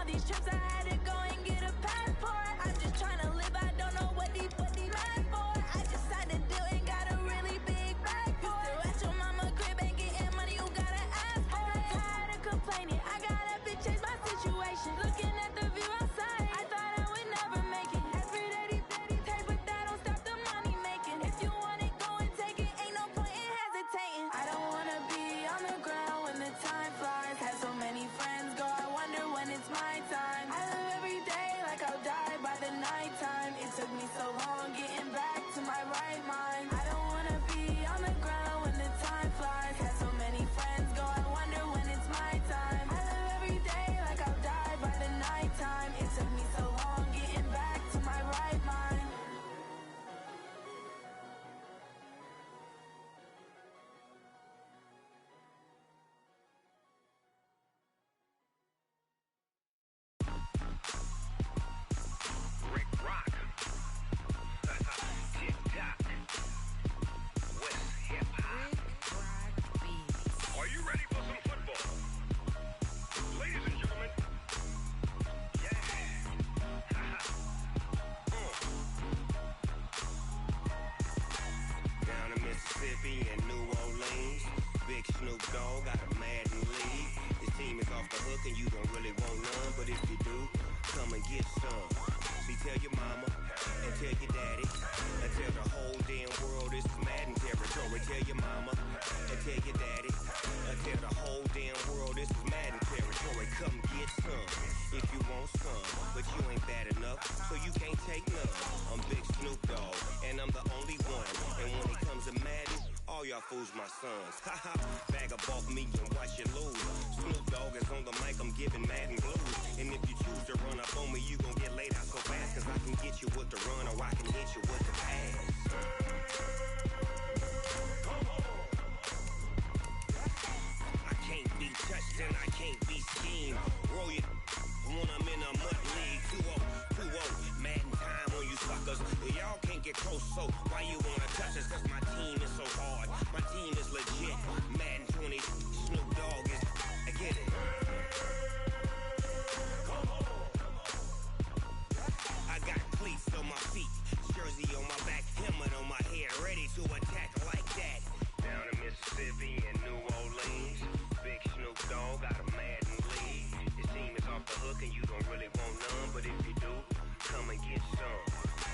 these trips, I had to go and get a passport. I'm just trying to live, I don't know what these mad for. I just signed a deal and got a really big bag for it. You still at your mama crib and getting money, you gotta ask for it. I'm tired of complaining, I gotta bitch change my situation. Looking at the view outside, I thought I would never make it. Every day these take, but that don't stop the money making. If you want it, go and take it, ain't no point in hesitating. I don't wanna be on the ground when the time flies. Had so many friends go, I wonder when it's my time. I live every day like I'll die by the nighttime. It took me so long getting back to my right mind. I don't wanna be on the ground when the time flies. Had so many friends go, I wonder when it's my time. I live every day like I'll die by the nighttime. It took me so long getting back to my right mind. Rick Rock. TikTok. West Hip Hop. Are you ready for some football? Ladies and gentlemen. Yeah. Down in Mississippi and New Orleans, Big Snoop Dogg got a Madden league. His team is off the hook and you don't really want none, but if you do, come and get some. See, tell your mama and tell your daddy and tell the whole damn world this is Madden territory. Tell your mama and tell your daddy and tell the whole damn world this is Madden territory. Come get some if you want some, but you ain't bad enough, so you can't take none. I'm Big Snoop Dogg and I'm the only one, and when it comes to Madden, all y'all fools my sons. Haha, bag up off me and watch you lose. Snoop Dogg is on the mic, I'm giving Madden blues. And if you choose to run up on me, you gon' get laid out so fast, cause I can get you with the run or I can hit you with the pass. I can't be touched and I can't be schemed. Roll you when I'm in a mud league. 2-0, Madden time on you suckers. Y'all can't get close, so why you wanna touch us? Cause my team is so hard. My team is legit. Madden 20, Snoop Dogg is. I get it. I got cleats on my feet, jersey on my back, helmet on my head, ready to attack like that. Down in Mississippi and New Orleans, Big Snoop Dogg got a Madden league. His team is off the hook and you don't really want none, but if you do, come and get some.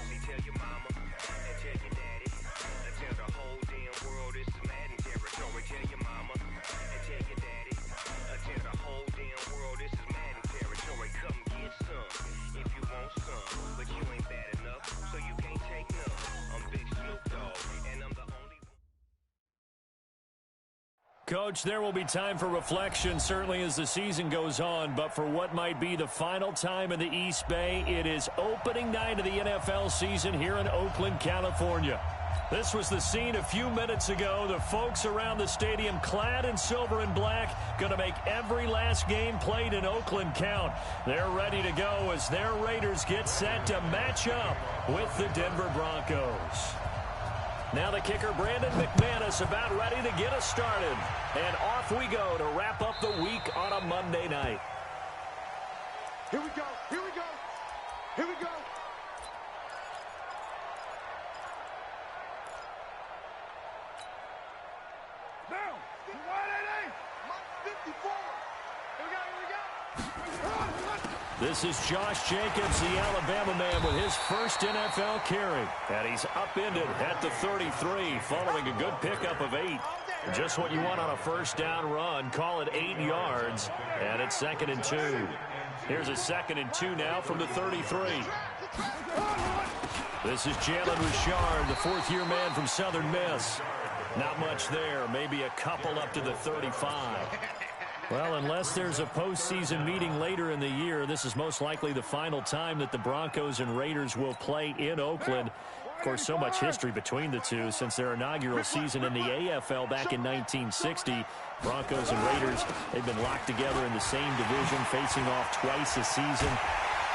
See, tell your mama and tell your daddy and tell the whole damn world this is Madden territory. Tell your mama and tell your daddy and tell the whole damn world this is Madden territory. Come get some if you want some, but you ain't bad enough, so you can't take none. I'm Big Snoop Dogg and I'm the only one. Coach, there will be time for reflection, certainly as the season goes on, but for what might be the final time in the East Bay, it is opening night of the NFL season here in Oakland, California. This was the scene a few minutes ago. The folks around the stadium clad in silver and black going to make every last game played in Oakland count. They're ready to go as their Raiders get set to match up with the Denver Broncos. Now the kicker, Brandon McManus, about ready to get us started. And off we go to wrap up the week on a Monday night. Here we go, here we go, here we go. Now, wide at 54. Here we go, here we go. This is Josh Jacobs, the Alabama man, with his first NFL carry. And he's upended at the 33 following a good pickup of 8. Just what you want on a first down run. Call it 8 yards. And it's 2nd and 2. Here's a 2nd and 2 now from the 33. This is Jalen Richard, the fourth-year man from Southern Miss. Not much there. Maybe a couple up to the 35. Well, unless there's a postseason meeting later in the year, this is most likely the final time that the Broncos and Raiders will play in Oakland. Of course, so much history between the two since their inaugural season in the AFL back in 1960. Broncos and Raiders, they've been locked together in the same division, facing off twice a season.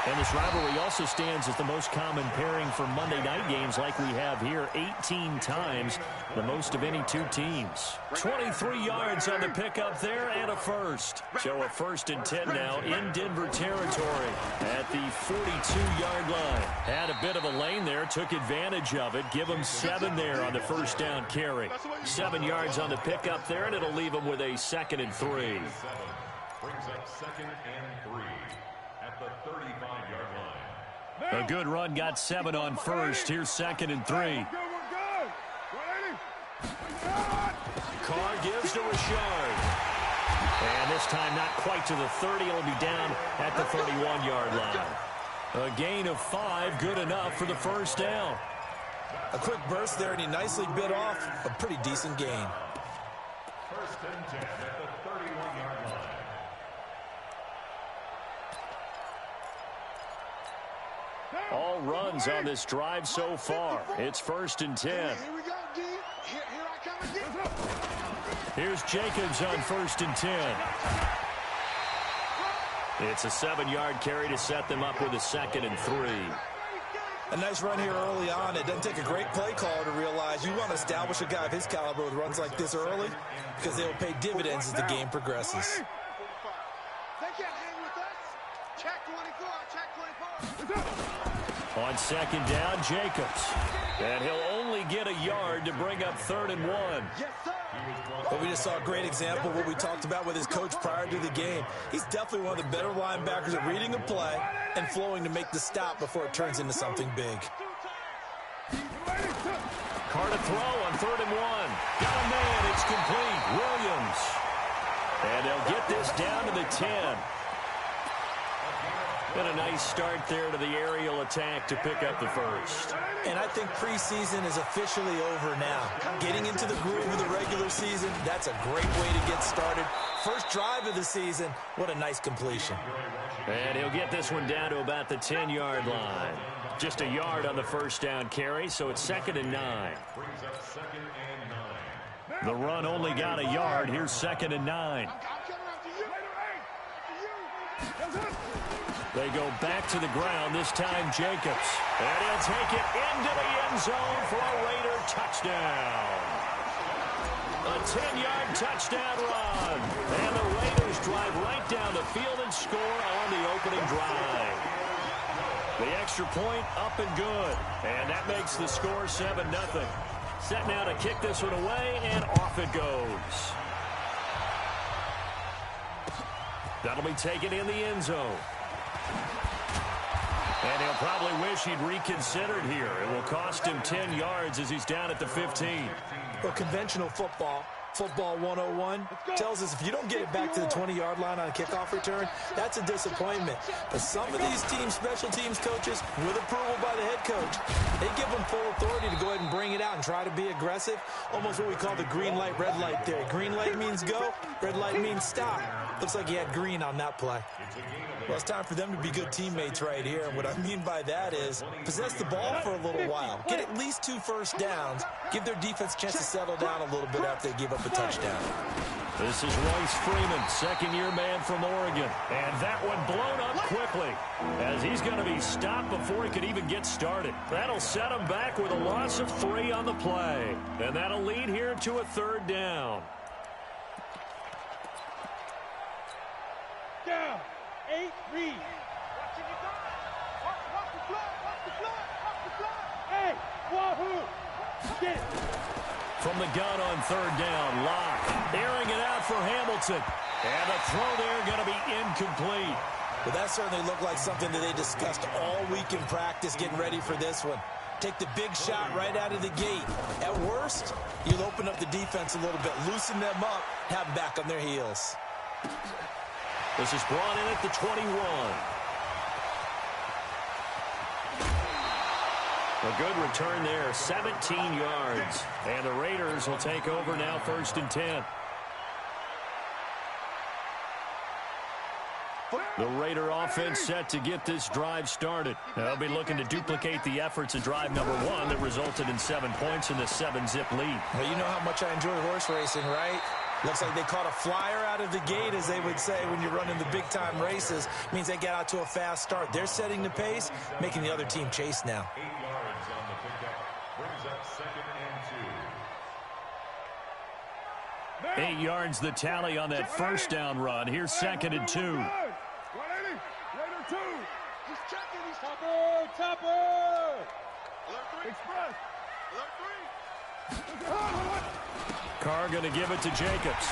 And this rivalry also stands as the most common pairing for Monday night games like we have here, 18 times, the most of any two teams. 23 yards on the pickup there and a first. So a 1st and 10 now in Denver territory at the 42-yard line. Had a bit of a lane there, took advantage of it. Give them 7 there on the first down carry. 7 yards on the pickup there, and it'll leave them with a 2nd and 3. Brings up 2nd and 3 at the 35-yard line. A good run, got 7 on first. Here's 2nd and 3. Carr gives to Richard. And this time not quite to the 30. It'll be down at the 31-yard line. A gain of 5, good enough for the first down. A quick burst there, and he nicely bit off a pretty decent gain. 1st and 10 at the 31-yard line. All runs on this drive so far. It's 1st and 10. Here we go, D. Here I come again. Here's Jacobs on 1st and 10. It's a 7-yard carry to set them up with a 2nd and 3. A nice run here early on. It doesn't take a great play caller to realize you want to establish a guy of his caliber with runs like this early because they will pay dividends as the game progresses. They can't hang with us. Check 24, check 24. On 2nd down, Jacobs. And he'll only get a yard to bring up 3rd and 1. Yes, sir. But we just saw a great example of what we talked about with his coach prior to the game. He's definitely one of the better linebackers at reading a play and flowing to make the stop before it turns into something big. Carr to throw on 3rd and 1. Got a man, it's complete. Williams. And they'll get this down to the 10. And a nice start there to the aerial attack to pick up the first. And I think preseason is officially over now. Getting into the groove of the regular season, that's a great way to get started. First drive of the season, what a nice completion. And he'll get this one down to about the 10-yard line. Just a yard on the first down carry, so it's 2nd and 9. Brings up 2nd and 9. The run only got a yard. Here's 2nd and 9. I'm coming after you. After you. They go back to the ground, this time Jacobs. And he'll take it into the end zone for a Raider touchdown. A 10-yard touchdown run. And the Raiders drive right down the field and score on the opening drive. The extra point up and good. And that makes the score 7-0. Set now to kick this one away, and off it goes. That'll be taken in the end zone. And he'll probably wish he'd reconsidered here. It will cost him 10 yards as he's down at the 15. Well, conventional football 101, tells us if you don't get it back to the 20-yard line on a kickoff return, that's a disappointment. But some of these teams, special teams coaches, with approval by the head coach, they give them full authority to go ahead and bring it out and try to be aggressive. Almost what we call the green light, red light theory. Green light means go, red light means stop. Looks like he had green on that play. Well, it's time for them to be good teammates right here. And what I mean by that is possess the ball for a little while. Get at least 2 first downs. Give their defense a chance to settle down a little bit after they give up a touchdown. This is Royce Freeman, second-year man from Oregon. And that one blown up quickly as he's going to be stopped before he could even get started. That'll set him back with a loss of 3 on the play. And that'll lead here to a 3rd down. Down. 8, read. Watching it down. Watch the block. Watch the block. Watch the block. Hey, wahoo. Get it. From the gun on 3rd down, Locke airing it out for Hamilton. And the throw there going to be incomplete. Well, that certainly looked like something that they discussed all week in practice getting ready for this one. Take the big shot right out of the gate. At worst, you'll open up the defense a little bit, loosen them up, have them back on their heels. This is brought in at the 21. A good return there, 17 yards. And the Raiders will take over now, 1st and 10. The Raider offense set to get this drive started. They'll be looking to duplicate the efforts of drive number 1 that resulted in 7 points in the 7-zip lead. Well, you know how much I enjoy horse racing, right? Looks like they caught a flyer out of the gate, as they would say when you're running the big-time races. Means they get out to a fast start. They're setting the pace, making the other team chase now. 8 yards on the pickup. Brings up 2nd and 2. 8 yards the tally on that first down run. Here's 2nd and 2. 180. Later 2. He's checking. He's topper. Express. Carr going to give it to Jacobs.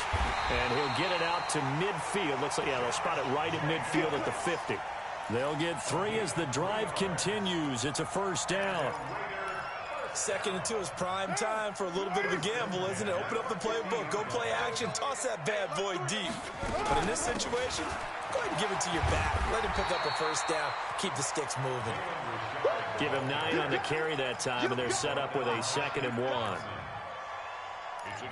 And he'll get it out to midfield. Looks like, yeah, they'll spot it right at midfield at the 50. They'll get 3 as the drive continues. It's a first down. 2nd and 2 is prime time for a little bit of a gamble, isn't it? Open up the playbook, go play action, toss that bad boy deep. But in this situation, go ahead and give it to your back. Let him pick up a first down, keep the sticks moving. Give him 9 on the carry that time, and they're set up with a 2nd and 1.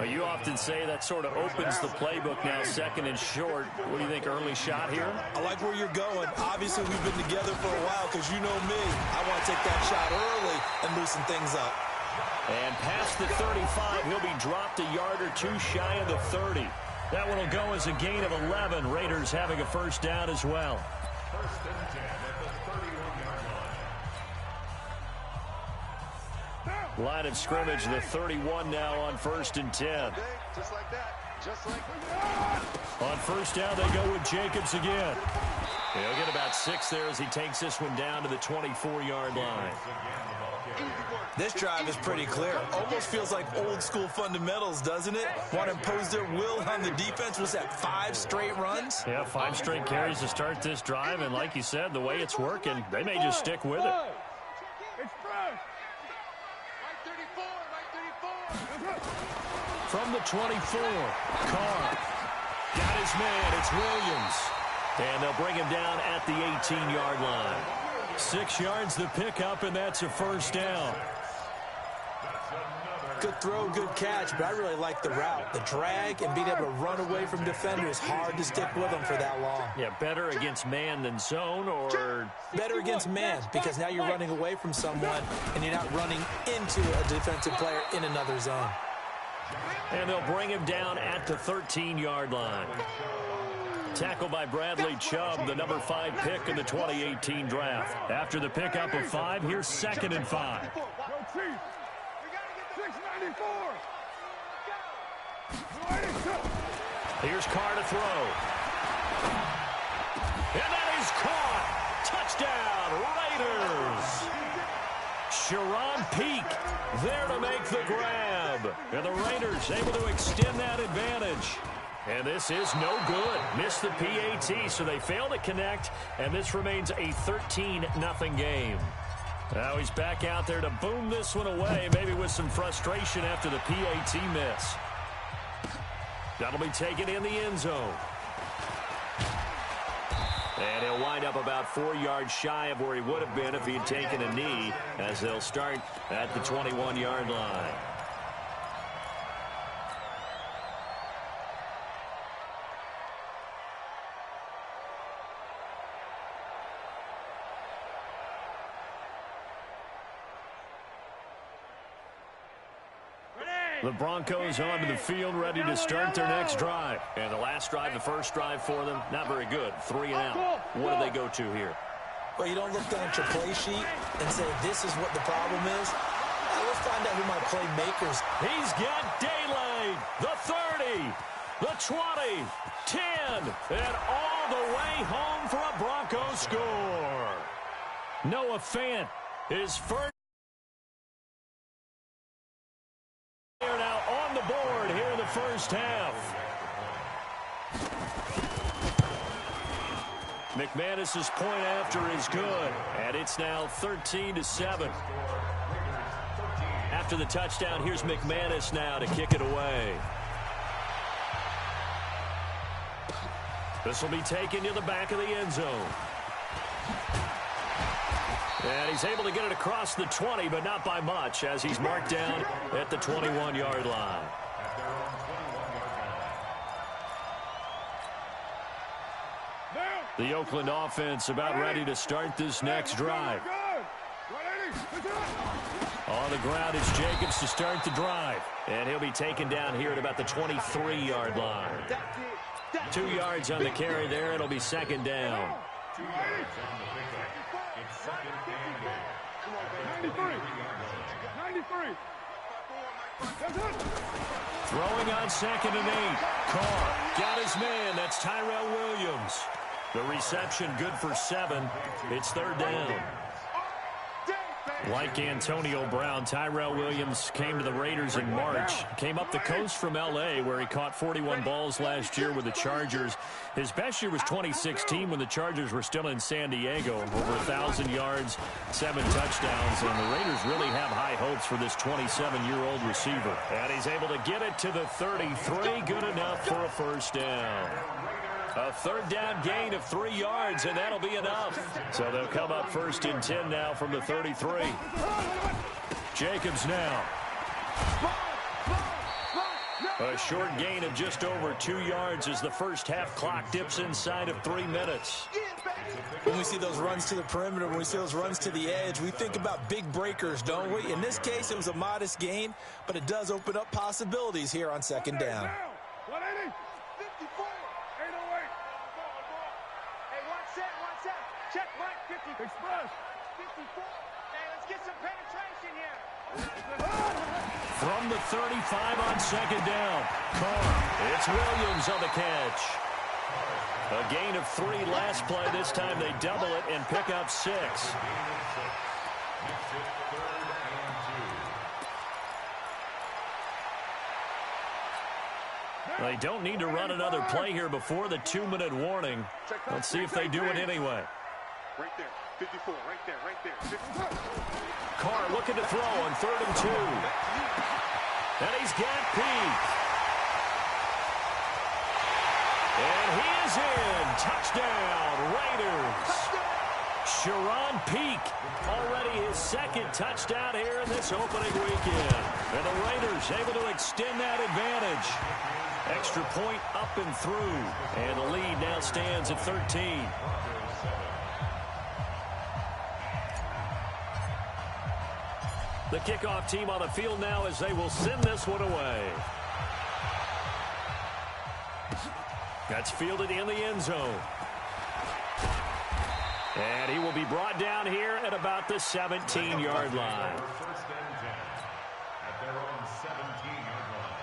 You often say that sort of opens the playbook now, 2nd and short. What do you think, early shot here? I like where you're going. Obviously, we've been together for a while because you know me. I want to take that shot early and loosen things up. And past the 35, he'll be dropped a yard or 2 shy of the 30. That one will go as a gain of 11. Raiders having a first down as well. 1st and 10 at the 31-yard line. Line of scrimmage, the 31 now on 1st and 10. Just like that. Just like that. On first down, they go with Jacobs again. He'll get about 6 there as he takes this one down to the 24-yard line. This drive is pretty clear. Almost feels like old school fundamentals, doesn't it? Want to impose their will on the defense. Was that 5 straight runs? Yeah, 5 straight carries to start this drive, and like you said, the way it's working, they may just stick with it. From the 24, Carr got his man. It's Williams. And they'll bring him down at the 18-yard line. 6 yards the pickup, and that's a first down. Good throw, good catch, but I really like the route. The drag and being able to run away from defenders, hard to stick with them for that long. Yeah, better against man than zone, or? Better against man, because now you're running away from someone, and you're not running into a defensive player in another zone. And they'll bring him down at the 13-yard line. Tackled by Bradley Chubb, the number 5 pick in the 2018 draft. After the pickup of 5, here's 2nd and 5. Here's Carr to throw. And that is caught. Touchdown, Raiders. Sharon Peak there to make the grab. And the Raiders able to extend that advantage. And this is no good. Missed the PAT, so they fail to connect, and this remains a 13-0 game. Now he's back out there to boom this one away, maybe with some frustration after the PAT miss. That'll be taken in the end zone. And he'll wind up about 4 yards shy of where he would have been if he had taken a knee, as they'll start at the 21-yard line. The Broncos onto the field, ready to start their next drive. And the last drive, the first drive for them, not very good. 3 and out. What do they go to here? Well, you don't look down at your play sheet and say, this is what the problem is. Let's find out who my playmakers. He's got daylight. The 30, the 20, 10, and all the way home for a Broncos score. Noah Fant, his first. They're now on the board here in the first half. McManus's point after is good, and it's now 13-7. After the touchdown, here's McManus now to kick it away. This will be taken to the back of the end zone. And he's able to get it across the 20, but not by much, as he's marked down at the 21-yard line. The Oakland offense about ready to start this next drive. On On the ground, it's Jacobs to start the drive. And he'll be taken down here at about the 23-yard line. 2 yards on the carry there. It'll be second down. 2 yards on the pickup. It's second and goal. 93. That's it. Throwing on 2nd and 8. Carr got his man. That's Tyrell Williams. The reception good for 7. It's third down. Like Antonio Brown, Tyrell Williams came to the Raiders in March. Came up the coast from L.A., where he caught 41 balls last year with the Chargers. His best year was 2016 when the Chargers were still in San Diego. Over 1,000 yards, 7 touchdowns, and the Raiders really have high hopes for this 27-year-old receiver. And he's able to get it to the 33, good enough for a first down. A third down gain of 3 yards, and that'll be enough. So they'll come up 1st and 10 now from the 33. Jacobs now. A short gain of just over 2 yards as the first half clock dips inside of 3 minutes. When we see those runs to the perimeter, when we see those runs to the edge, we think about big breakers, don't we? In this case, it was a modest gain, but it does open up possibilities here on second down. 180. 54. 808. Hey, one set. Check, Mike, 50. Express. 54. Hey, let's get some penetration here. From the 35 on second down. Carr. It's Williams on the catch. A gain of 3 last play. This time they double it and pick up 6. They don't need to run another play here before the 2-minute warning. Let's see if they do it anyway. Right there. 54. Right there. 54. Carr looking to throw on 3rd and 2. And he's got Peak. And he is in. Touchdown, Raiders. Sharon Peak, already his 2nd touchdown here in this opening weekend. And the Raiders able to extend that advantage. Extra point up and through. And the lead now stands at 13. The kickoff team on the field now as they will send this one away. That's fielded in the end zone. And he will be brought down here at about the 17-yard line. First and 10 at their own 17-yard line.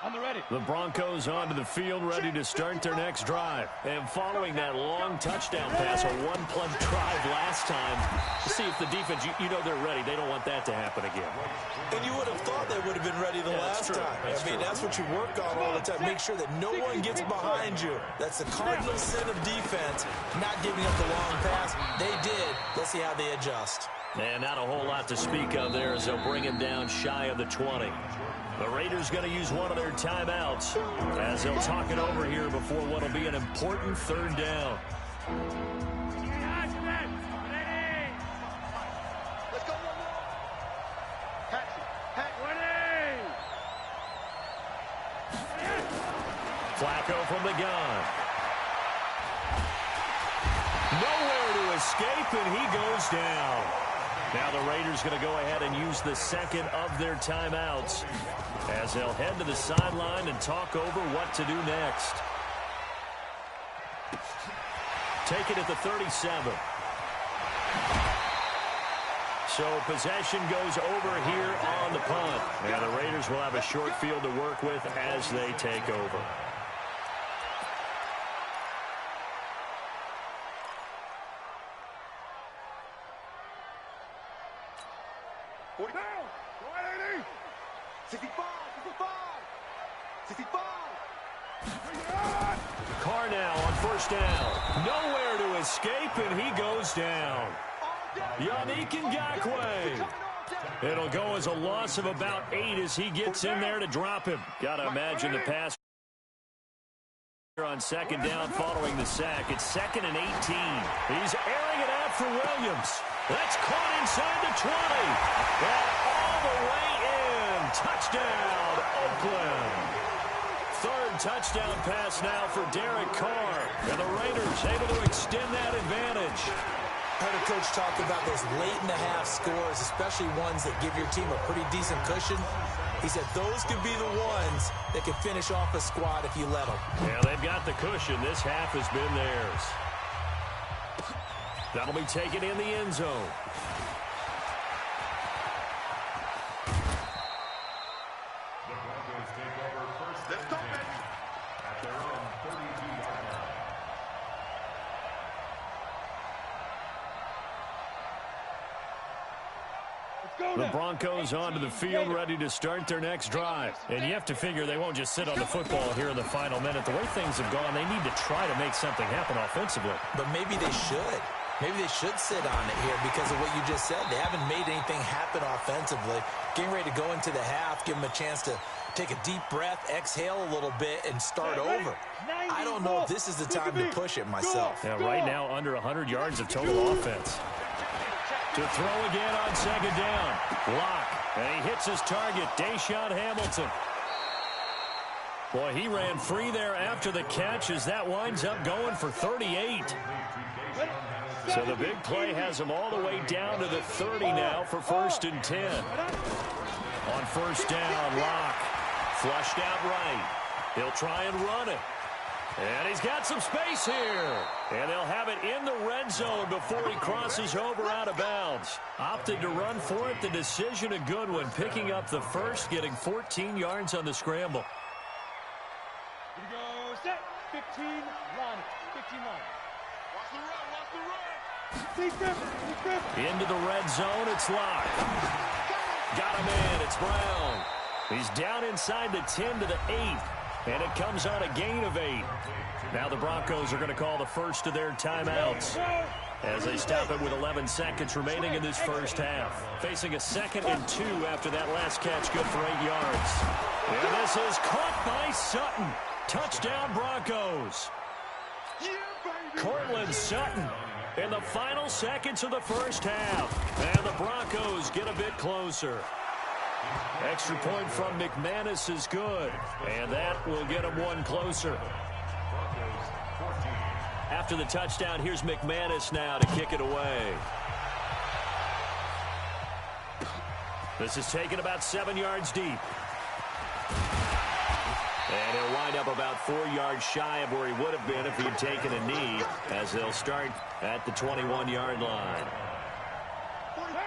On the ready. The Broncos onto the field, ready to start their next drive. And following that long touchdown pass, a 1-play drive last time, to see if the defense, you know they're ready. They don't want that to happen again. And you would have thought they would have been ready the last time. That's what you work on all the time. Make sure that no one gets behind you. That's the cardinal sin of defense, not giving up the long pass. They did. Let's see how they adjust. And not a whole lot to speak of there as they'll bring him down shy of the 20. The Raiders going to use one of their timeouts as they'll talk it over here before what will be an important third down. Let's go one more. Flacco from the gun. Nowhere to escape, and he goes down. Now the Raiders going to go ahead and use the 2nd of their timeouts as they'll head to the sideline and talk over what to do next. Take it at the 37. So possession goes over here on the punt. And the Raiders will have a short field to work with as they take over. Down. 180. 65. 65. Carr now on first down. Nowhere to escape, and he goes down. Yannick Ngakoue. It'll go as a loss of about 8 as he gets in there to drop him. Got to imagine the pass on second down following the sack. It's 2nd and 18. He's airing it out for Williams. That's caught inside the 20. And all the way in. Touchdown, Oakland. Third touchdown pass now for Derek Carr. And the Raiders able to extend that advantage. I heard a coach talk about those late-in-the-half scores, especially ones that give your team a pretty decent cushion. He said those could be the ones that can finish off a squad if you let them. Yeah, they've got the cushion. This half has been theirs. That'll be taken in the end zone. The Broncos take over first and 10 at their own 32-yard line. The Broncos onto the field, ready to start their next drive. And you have to figure they won't just sit on the football here in the final minute. The way things have gone, they need to try to make something happen offensively. But maybe they should. Maybe they should sit on it here because of what you just said. They haven't made anything happen offensively. Getting ready to go into the half, give them a chance to take a deep breath, exhale a little bit, and start over. I don't know if this is the time to push it myself. Yeah, right now under 100 yards of total offense. To throw again on second down. Block. And he hits his target, Deshaun Hamilton. Boy, he ran free there after the catch as that winds up going for 38. So the big play has him all the way down to the 30 now for 1st and 10. On first down, Locke. Flushed out right. He'll try and run it. And he's got some space here. And they'll have it in the red zone before he crosses over out of bounds. Opted to run for it. The decision a good one. Picking up the first, getting 14 yards on the scramble. Here we go, set, 15, line, 15 line. Watch the run. Into the red zone, it's Locke. Got him in, it's Brown. He's down inside the 10 to the 8. And it comes on a gain of 8. Now the Broncos are going to call the first of their timeouts as they stop it with 11 seconds remaining in this first half. Facing a 2nd and 2 after that last catch, good for 8 yards. And this is caught by Sutton. Touchdown Broncos. Cortland Sutton in the final seconds of the first half. And the Broncos get a bit closer. Extra point from McManus is good, and that will get him one closer. After the touchdown, here's McManus now to kick it away. This is taken about 7 yards deep. And he'll wind up about 4 yards shy of where he would have been if he'd taken a knee, as they'll start at the 21-yard line.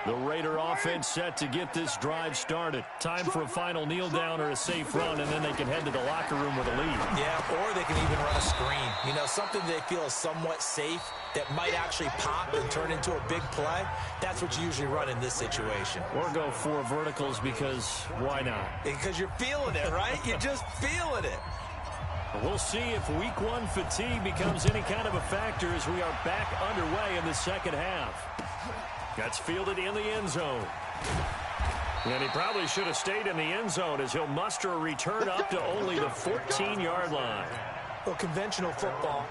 The Raider offense set to get this drive started. Time for a final kneel down or a safe run, and then they can head to the locker room with a lead. Yeah, or they can even run a screen. You know, something they feel is somewhat safe that might actually pop and turn into a big play. That's what you usually run in this situation. Or go 4 verticals because why not? Because you're feeling it, right? You're just feeling it. We'll see if week 1 fatigue becomes any kind of a factor as we are back underway in the second half. That's fielded in the end zone. And he probably should have stayed in the end zone as he'll muster a return up to only the 14-yard line. Well, conventional football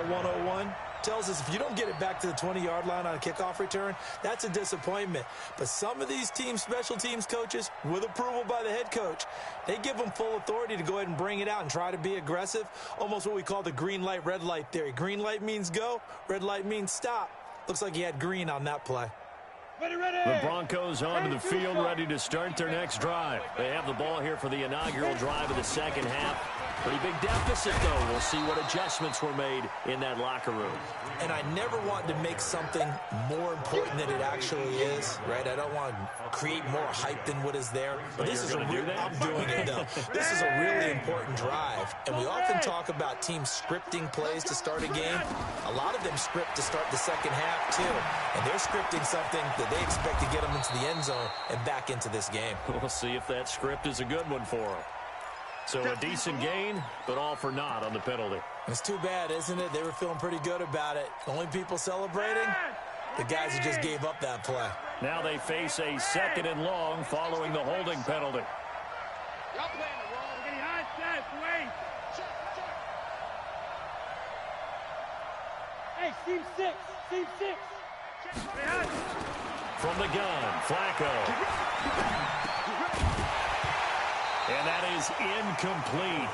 101, tells us if you don't get it back to the 20-yard line on a kickoff return, that's a disappointment. But some of these team special teams coaches, with approval by the head coach, they give them full authority to go ahead and bring it out and try to be aggressive, almost what we call the green light, red light theory. Green light means go, red light means stop. Looks like he had green on that play. The Broncos onto the field, ready to start their next drive. They have the ball here for the inaugural drive of the second half. Pretty big deficit, though. We'll see what adjustments were made in that locker room. And I never want to make something more important than it actually is, right? I don't want to create more hype than what is there. But this is I'm doing it, though. This is a really important drive. And we often talk about teams scripting plays to start a game. A lot of them script to start the second half, too. And they're scripting something that they expect to get them into the end zone and back into this game. We'll see if that script is a good one for them. So a decent gain, but all for naught on the penalty. It's too bad, isn't it? They were feeling pretty good about it. The only people celebrating, the guys who just gave up that play. Now they face a 2nd and long following the holding penalty. Y'all playing it wrong. We're getting high stats. Wait. Hey, seam 6. Seam 6. From the gun, Flacco. And that is incomplete.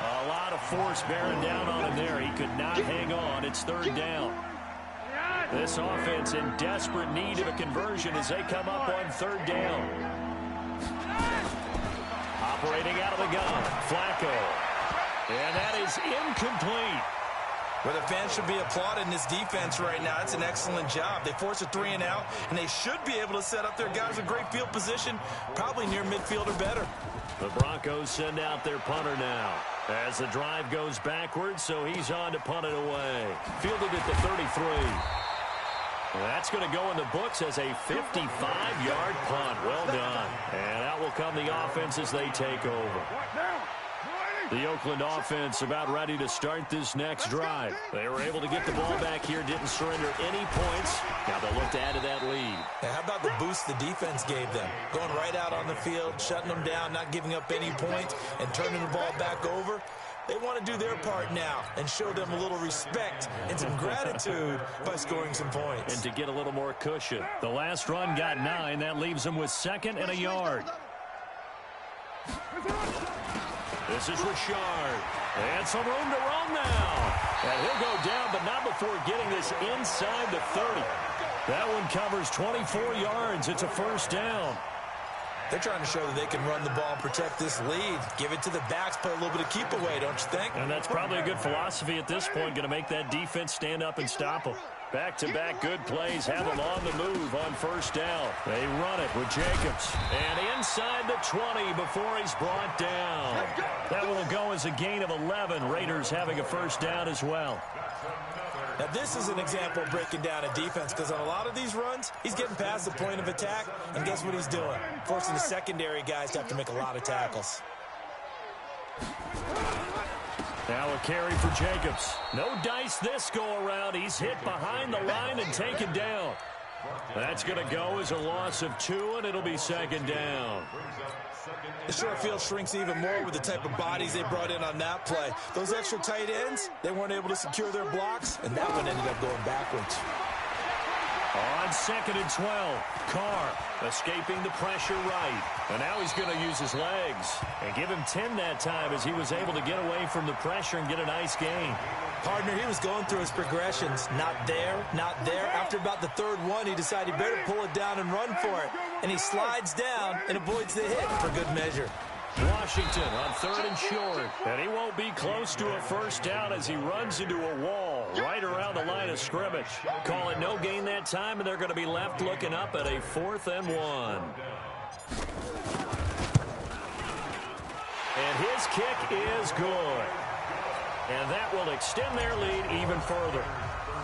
A lot of force bearing down on him there. He could not hang on. It's 3rd down. This offense in desperate need of a conversion as they come up on third down. Operating out of the gun, Flacco. And that is incomplete. Well, the fans should be applauding this defense right now. It's an excellent job. They force a 3 and out, and they should be able to set up their guys in great field position, probably near midfield or better. The Broncos send out their punter now as the drive goes backwards, so he's on to punt it away. Fielded at the 33. That's going to go in the books as a 55-yard punt. Well done. And out will come the offense as they take over. The Oakland offense about ready to start this next drive. They were able to get the ball back here, didn't surrender any points. Now they'll look to add to that lead. Now, how about the boost the defense gave them? Going right out on the field, shutting them down, not giving up any points, and turning the ball back over. They want to do their part now and show them a little respect and some gratitude by scoring some points. And to get a little more cushion. The last run got 9. That leaves them with 2nd and a yard. This is Richard. And some room to run now. And he'll go down, but not before getting this inside the 30. That one covers 24 yards. It's a first down. They're trying to show that they can run the ball and protect this lead. Give it to the backs, play a little bit of keep away, don't you think? And that's probably a good philosophy at this point, going to make that defense stand up and stop them. Back-to-back good plays have them on the move on first down. They run it with Jacobs. And inside the 20 before he's brought down. That will go as a gain of 11. Raiders having a first down as well. Now, this is an example of breaking down a defense because on a lot of these runs, he's getting past the point of attack, and guess what he's doing? Forcing the secondary guys to have to make a lot of tackles. Now a carry for Jacobs. No dice this go-around. He's hit behind the line and taken down. That's going to go as a loss of 2, and it'll be 2nd down. The short field shrinks even more with the type of bodies they brought in on that play. Those extra tight ends, they weren't able to secure their blocks, and that one ended up going backwards. On 2nd and 12, Carr escaping the pressure right. And now he's going to use his legs and give him 10 that time as he was able to get away from the pressure and get a nice gain. Partner, he was going through his progressions. Not there, not there. After about the 3rd one, he decided he better pull it down and run for it. And he slides down and avoids the hit for good measure. Washington on 3rd and short. And he won't be close to a first down as he runs into a wall right around the line of scrimmage. Call it no gain that time, and they're going to be left looking up at a 4th and 1. And his kick is good. And that will extend their lead even further.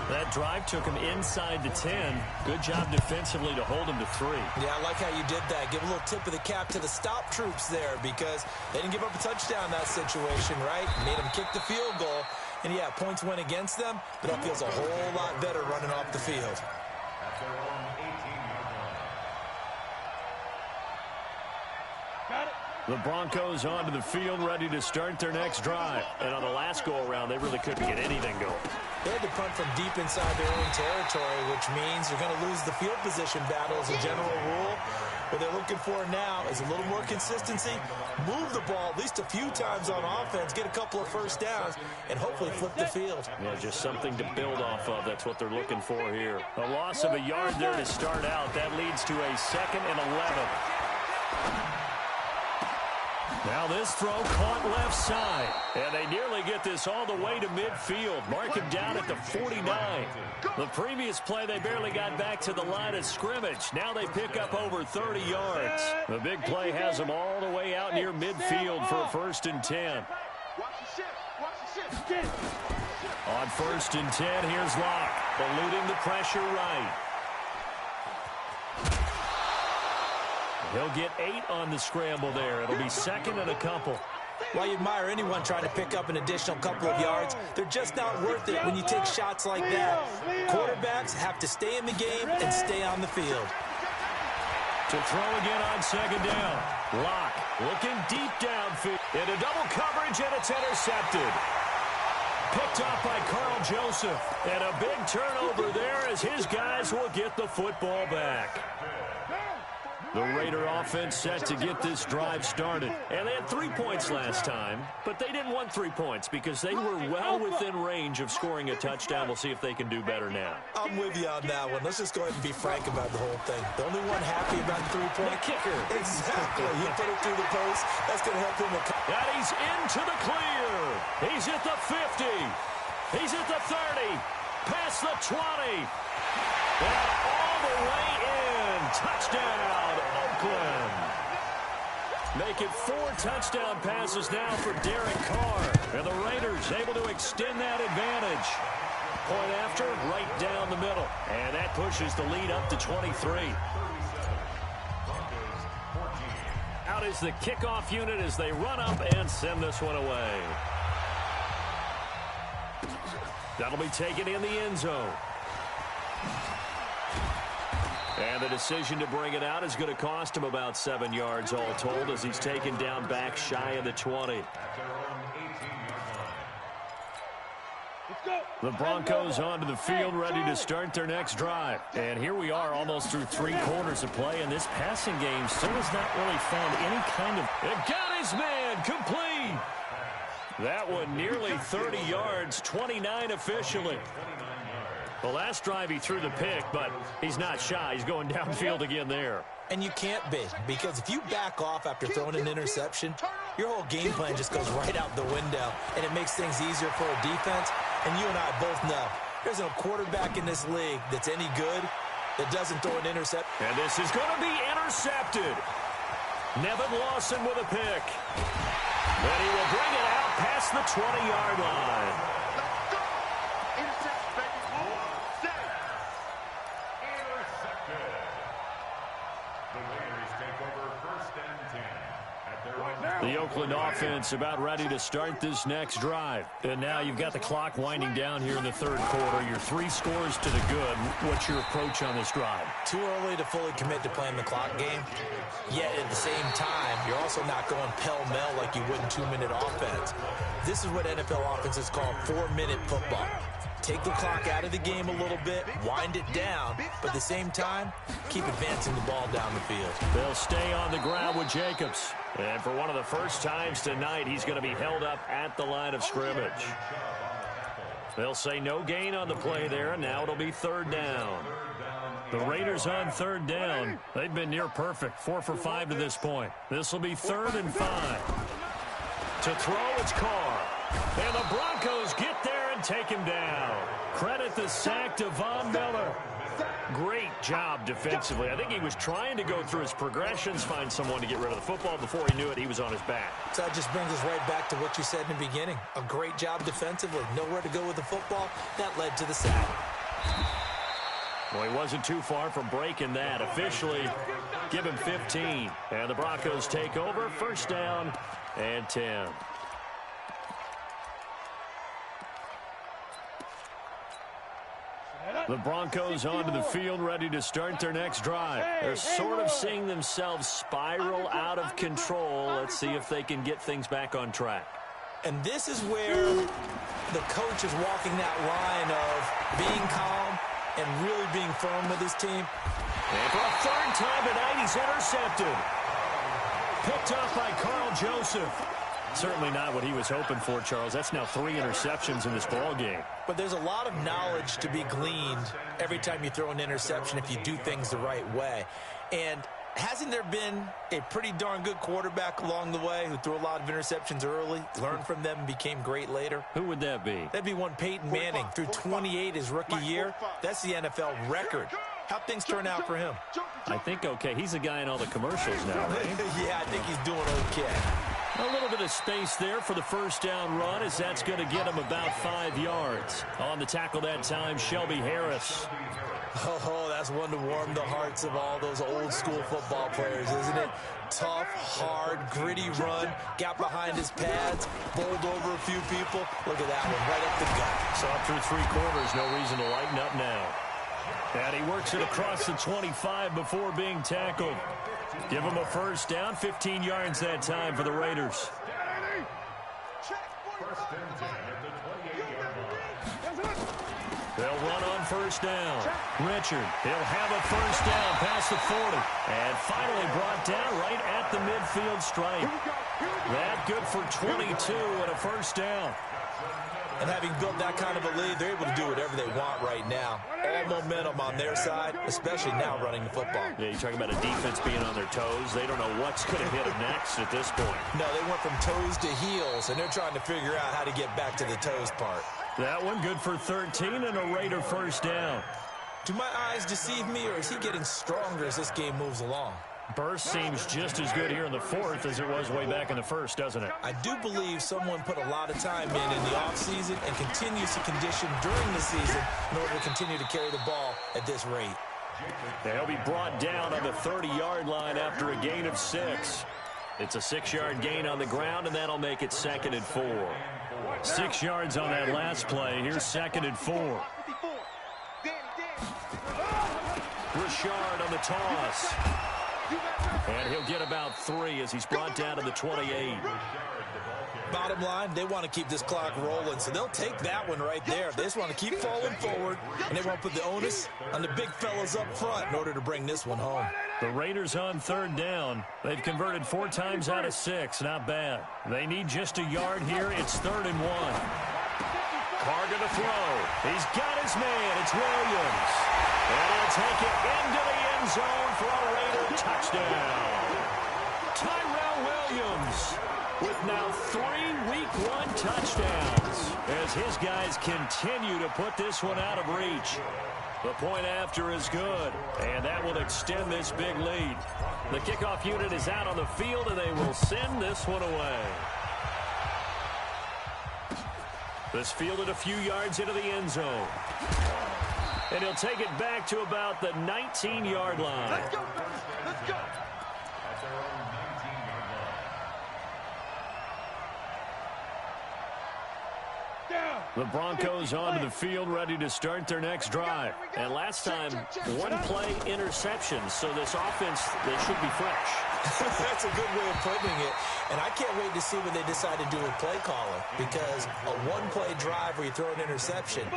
That drive took him inside the 10. Good job defensively to hold him to 3. Yeah, I like how you did that. Give a little tip of the cap to the stop troops there because they didn't give up a touchdown in that situation, right? Made them kick the field goal. And, yeah, points went against them, but that feels a whole lot better running off the field. The Broncos onto the field, ready to start their next drive. And on the last go-around, they really couldn't get anything going. They had to punt from deep inside their own territory, which means they're going to lose the field position battle as a general rule. What they're looking for now is a little more consistency, move the ball at least a few times on offense, get a couple of first downs, and hopefully flip the field. Yeah, just something to build off of. That's what they're looking for here. A loss of a yard there to start out. That leads to a 2nd and 11. Now this throw caught left side. And they nearly get this all the way to midfield. Mark him down at the 49. The previous play, they barely got back to the line of scrimmage. Now they pick up over 30 yards. The big play has them all the way out near midfield for a 1st and 10. On 1st and 10, here's Locke. Eluding the pressure right. He'll get 8 on the scramble there. It'll be 2nd and a couple. While you admire anyone trying to pick up an additional couple of yards, they're just not worth it when you take shots like that. Quarterbacks have to stay in the game and stay on the field. To throw again on 2nd down. Locke looking deep downfield. Into double coverage, and it's intercepted. Picked off by Carl Joseph. And a big turnover there as his guys will get the football back. The Raider offense set to get this drive started. And they had 3 points last time, but they didn't want 3 points because they were well within range of scoring a touchdown. We'll see if they can do better now. I'm with you on that one. Let's just go ahead and be frank about the whole thing. The only one happy about the 3-point kicker. Exactly. He put it through the post. That's going to help him. And he's into the clear. He's at the 50. He's at the 30. Past the 20. And all the way in. Touchdown, Oakland. Make it 4 touchdown passes now for Derek Carr. And the Raiders able to extend that advantage. Point after, right down the middle. And that pushes the lead up to 23. Out is the kickoff unit as they run up and send this one away. That'll be taken in the end zone. And the decision to bring it out is going to cost him about 7 yards all told as he's taken down back shy of the 20. The Broncos onto the field ready to start their next drive. And here we are almost through 3 quarters of play, and this passing game still has not really found any kind of... It got his man complete. That one nearly 30 yards, 29 officially. The last drive he threw the pick, but he's not shy. He's going downfield again there. And you can't be, because if you back off after throwing an interception, your whole game plan just goes right out the window, and it makes things easier for a defense. And you and I both know there's no quarterback in this league that's any good that doesn't throw an intercept. And this is going to be intercepted. Nevin Lawson with a pick. And he will bring it out past the 20-yard line. The Oakland offense about ready to start this next drive. And now you've got the clock winding down here in the third quarter. Your 3 scores to the good. What's your approach on this drive? Too early to fully commit to playing the clock game. Yet at the same time, you're also not going pell-mell like you would in 2-minute offense. This is what NFL offenses call 4-minute football. Take the clock out of the game a little bit, wind it down, but at the same time, keep advancing the ball down the field. They'll stay on the ground with Jacobs. And for one of the first times tonight, he's going to be held up at the line of scrimmage. They'll say no gain on the play there, and now it'll be 3rd down. The Raiders on 3rd down. They've been near perfect, 4 for 5 to this point. This will be 3rd and 5. To throw, it's Carr. And the Broncos get there and take him down. Credit the sack to Von Miller. Great job defensively. I think he was trying to go through his progressions, find someone to get rid of the football. Before he knew it, he was on his back. So that just brings us right back to what you said in the beginning. A great job defensively. Nowhere to go with the football. That led to the sack. Well, he wasn't too far from breaking that. Officially, give him 15. And the Broncos take over. 1st down and 10. The Broncos onto the field ready to start their next drive. They're sort of seeing themselves spiral out of control. Let's see if they can get things back on track. And this is where the coach is walking that line of being calm and really being firm with his team. And for a 3rd time tonight, he's intercepted. Picked off by Carl Joseph. Certainly not what he was hoping for, Charles. That's now 3 interceptions in this ball game. But there's a lot of knowledge to be gleaned every time you throw an interception if you do things the right way. And hasn't there been a pretty darn good quarterback along the way who threw a lot of interceptions early, learned from them, and became great later? Who would that be? That'd be one Peyton Manning. Threw 28 his rookie year. That's the NFL record. How'd things turn out for him? I think okay. He's a guy in all the commercials now, right? Yeah, I think he's doing okay. A little bit of space there for the 1st down run as that's going to get him about 5 yards. On the tackle that time, Shelby Harris. Oh, that's one to warm the hearts of all those old school football players, isn't it? Tough, hard, gritty run. Got behind his pads, bowled over a few people. Look at that one, right up the gut. Saw through 3 quarters, no reason to lighten up now. And he works it across the 25 before being tackled. Give him a 1st down, 15 yards that time for the Raiders. 1st and 10 at the 28-yard line. They'll run on first down. Richard, he'll have a first down past the 40. And finally brought down right at the midfield stripe. That good for 22 and a first down. And having built that kind of a lead, they're able to do whatever they want right now. All momentum on their side, especially now running the football. Yeah, you're talking about a defense being on their toes. They don't know what's going to hit them next at this point. No, they went from toes to heels, and they're trying to figure out how to get back to the toes part. That one good for 13 and a Raider first down. Do my eyes deceive me, or is he getting stronger as this game moves along? Burst seems just as good here in the fourth as it was way back in the first, doesn't it? I do believe someone put a lot of time in the offseason and continues to condition during the season in order to continue to carry the ball at this rate. They'll be brought down on the 30-yard line after a gain of 6. It's a 6-yard gain on the ground, and that'll make it 2nd and 4. 6 yards on that last play. Here's 2nd and 4. Richard on the toss. And he'll get about 3 as he's brought down to the 28. Bottom line, they want to keep this clock rolling, so they'll take that one right there. They just want to keep falling forward, and they want to put the onus on the big fellas up front in order to bring this one home. The Raiders on 3rd down. They've converted 4 times out of 6. Not bad. They need just a yard here. It's 3rd and 1. Carr going to throw. He's got his man. It's Williams. And he'll take it into the end zone for a Raider touchdown. Tyrell Williams with now 3 Week 1 touchdowns as his guys continue to put this one out of reach. The point after is good, and that will extend this big lead. The kickoff unit is out on the field, and they will send this one away. This fielded a few yards into the end zone. And he'll take it back to about the 19-yard line. Let's go, let's go. At their own 19-yard line. Down. The Broncos onto the field, ready to start their next drive. And last time, 1-play interception, so this offense, they should be fresh. That's a good way of putting it. And I can't wait to see what they decide to do with play calling, because a 1-play drive where you throw an interception,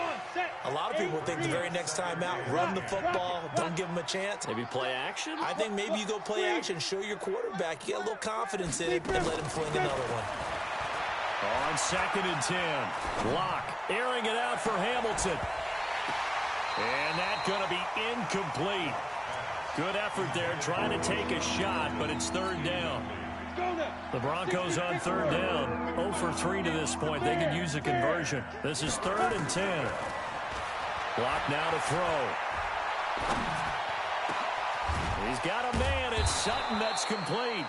a lot of people think the very next time out, run the football, don't give them a chance. Maybe play action? I think maybe you go play action, show your quarterback, you get a little confidence in it, and let him fling another one. On 2nd and 10, Locke airing it out for Hamilton. And that's going to be incomplete. Good effort there, trying to take a shot, but it's 3rd down. The Broncos on 3rd down. 0 for 3 to this point. They could use a conversion. This is 3rd and 10. Locke now to throw. He's got a man. It's Sutton that's complete.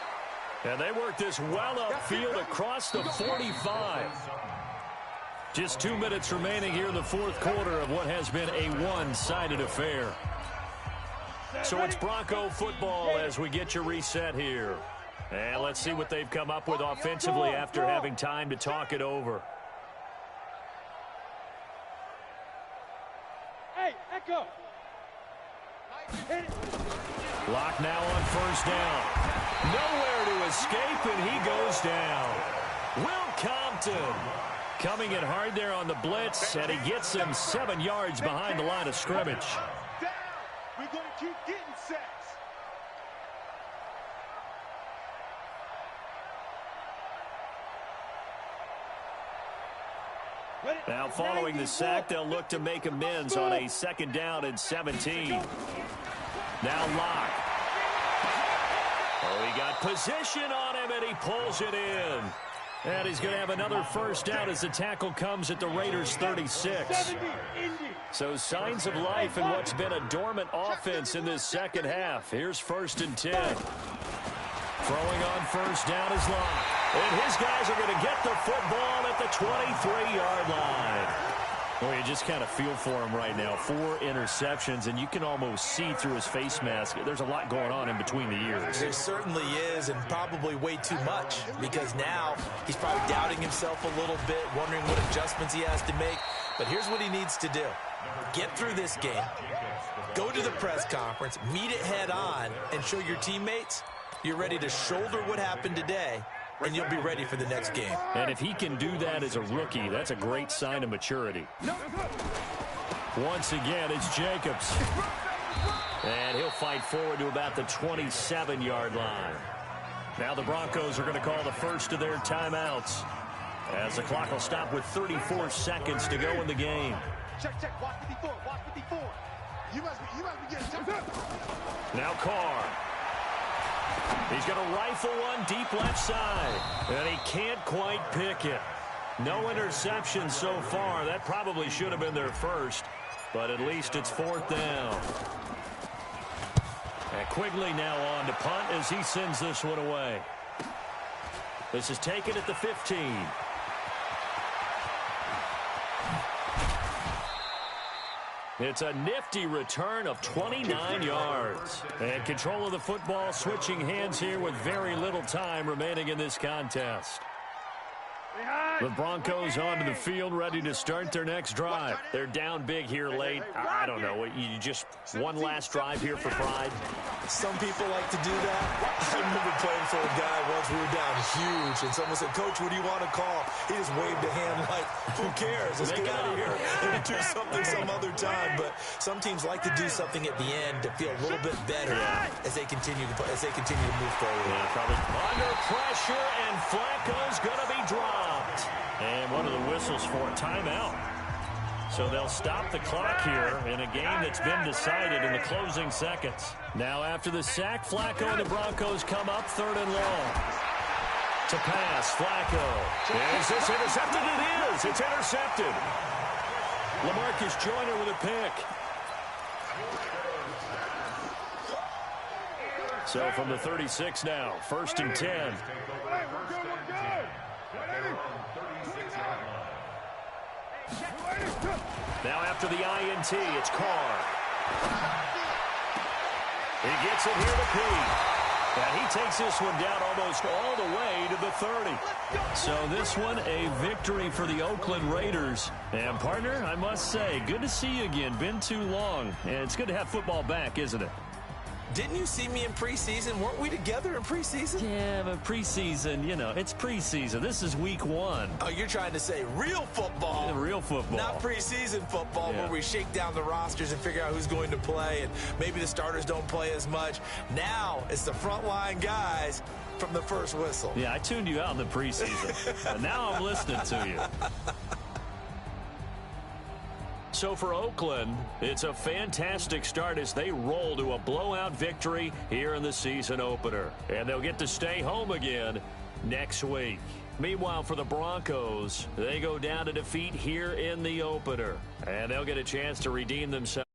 And they work this well upfield across the 45. Just 2 minutes remaining here in the 4th quarter of what has been a one-sided affair. So it's Bronco football as we get you reset here. And let's see what they've come up with offensively after having time to talk it over. Hey, Echo. Locke now on 1st down. Nowhere to escape, and he goes down. Will Compton coming in hard there on the blitz, and he gets him 7 yards behind the line of scrimmage. We're going to keep getting sacks. Now following the sack, they'll look to make amends on a 2nd down and 17. Now Locke. Oh, he got position on him, and he pulls it in. And he's going to have another first down as the tackle comes at the Raiders' 36. So signs of life in what's been a dormant offense in this second half. Here's 1st and 10. Throwing on 1st down is Locke. And his guys are going to get the football at the 23-yard line. Well, you just kind of feel for him right now. 4 interceptions, and you can almost see through his face mask. There's a lot going on in between the ears. There certainly is, and probably way too much, because now he's probably doubting himself a little bit, wondering what adjustments he has to make. But here's what he needs to do. Get through this game, go to the press conference, meet it head on, and show your teammates you're ready to shoulder what happened today, and you'll be ready for the next game. And if he can do that as a rookie, that's a great sign of maturity. Once again, it's Jacobs. And he'll fight forward to about the 27-yard line. Now the Broncos are going to call the first of their timeouts, as the clock will stop with 34 seconds to go in the game. Check, check. Watch 54. Watch 54. You must be getting Now Carr. He's going to rifle one deep left side, and he can't quite pick it. No interception so far. That probably should have been their first, but at least it's 4th down. And Quigley now on to punt as he sends this one away. This is taken at the 15. It's a nifty return of 29 yards. And control of the football switching hands here with very little time remaining in this contest. The Broncos onto the field, ready to start their next drive. They're down big here late. I don't know. You just one last drive here for pride. Some people like to do that. I remember playing for a guy once. We were down huge, and someone said, "Coach, what do you want to call?" He just waved a hand like, "Who cares? Let's get out of here and do something some other time." But some teams like to do something at the end to feel a little bit better as they continue to move forward. Yeah, probably under pressure, and Flacco's going to be dropped. And one of the whistles for a timeout. So they'll stop the clock here in a game that's been decided in the closing seconds. Now after the sack, Flacco and the Broncos come up 3rd and long. To pass, Flacco. Is this intercepted? It is. It's intercepted. LaMarcus Joyner with a pick. So from the 36 now, 1st and 10. Now after the INT, it's Carr. He gets it here to Pete. And he takes this one down almost all the way to the 30. So this one a victory for the Oakland Raiders. And partner, I must say, good to see you again. Been too long. And it's good to have football back, isn't it? Didn't you see me in preseason? Weren't we together in preseason? Yeah, but preseason, you know, it's preseason. This is week 1. Oh, you're trying to say real football. Yeah, real football. Not preseason football where we shake down the rosters and figure out who's going to play, and maybe the starters don't play as much. Now it's the frontline guys from the first whistle. Yeah, I tuned you out in the preseason. And now I'm listening to you. So for Oakland, it's a fantastic start as they roll to a blowout victory here in the season opener. And they'll get to stay home again next week. Meanwhile, for the Broncos, they go down to defeat here in the opener. And they'll get a chance to redeem themselves.